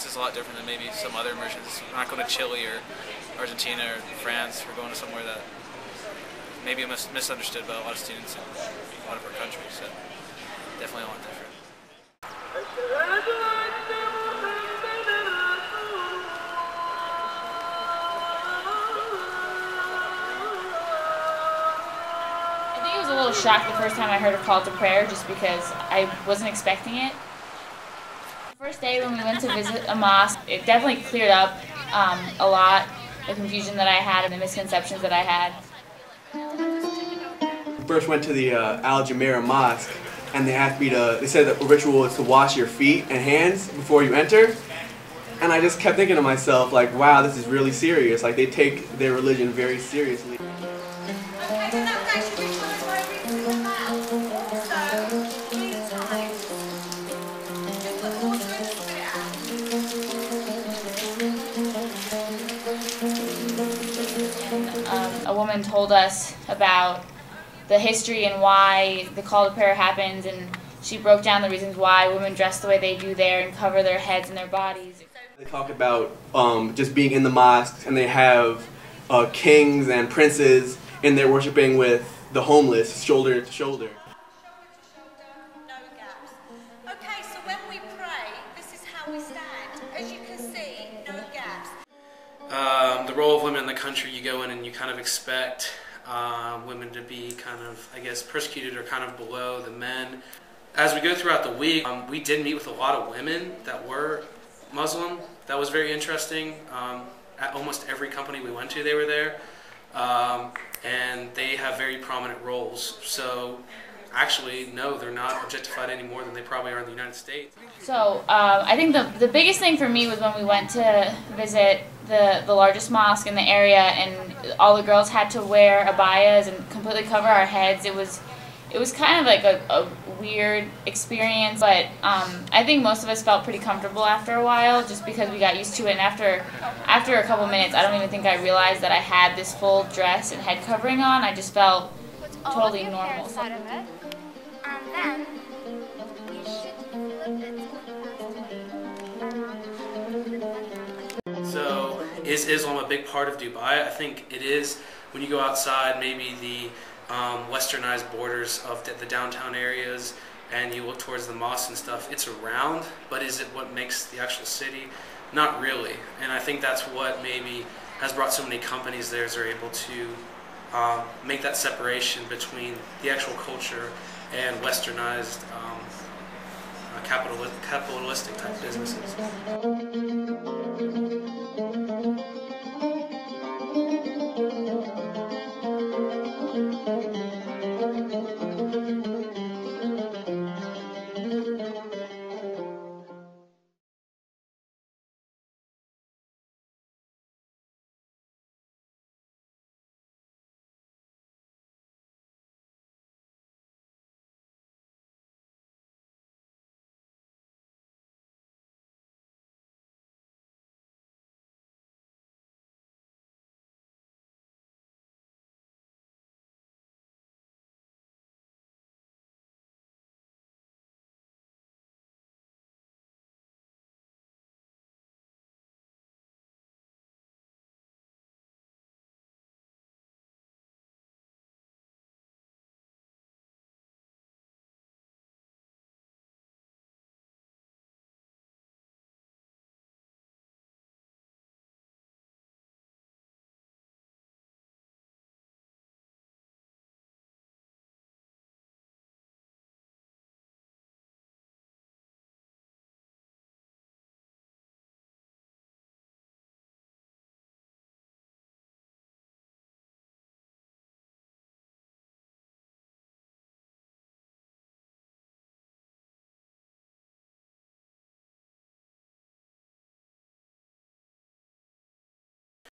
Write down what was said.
This is a lot different than maybe some other immersions. We're not going to Chile or Argentina or France. We're going to somewhere that maybe misunderstood by a lot of students in a lot of our countries. So definitely a lot different. I was a little shocked the first time I heard a call to prayer just because I wasn't expecting it. The first day when we went to visit a mosque, it definitely cleared up a lot, the confusion that I had and the misconceptions that I had. First went to the Al Jumeirah Mosque, and they said that the ritual is to wash your feet and hands before you enter. And I just kept thinking to myself, like, wow, this is really serious. Like, they take their religion very seriously. A woman told us about the history and why the call to prayer happens, and she broke down the reasons why women dress the way they do there and cover their heads and their bodies. They talk about just being in the mosques, and they have kings and princes, and they're worshiping with the homeless, shoulder to shoulder. No gaps. Okay, so when we pray, this is how we stand. As you can see, no gaps. The role of women in the country, you go in and you kind of expect women to be kind of, I guess, persecuted or kind of below the men. As we go throughout the week, we did meet with a lot of women that were Muslim. That was very interesting. At almost every company we went to, they were there. And they have very prominent roles. So actually, no, they're not objectified any more than they probably are in the United States. So I think the biggest thing for me was when we went to visit the largest mosque in the area, and all the girls had to wear abayas and completely cover our heads. It was kind of like a weird experience, but I think most of us felt pretty comfortable after a while, just because we got used to it. And after a couple minutes, I don't even think I realized that I had this full dress and head covering on. I just felt totally normal. So, is Islam a big part of Dubai? I think it is. When you go outside, maybe the westernized borders of the downtown areas, and you look towards the mosques and stuff, it's around, but is it what makes the actual city? Not really. And I think that's what maybe has brought so many companies there, is they're able to make that separation between the actual culture and westernized capitalistic type businesses.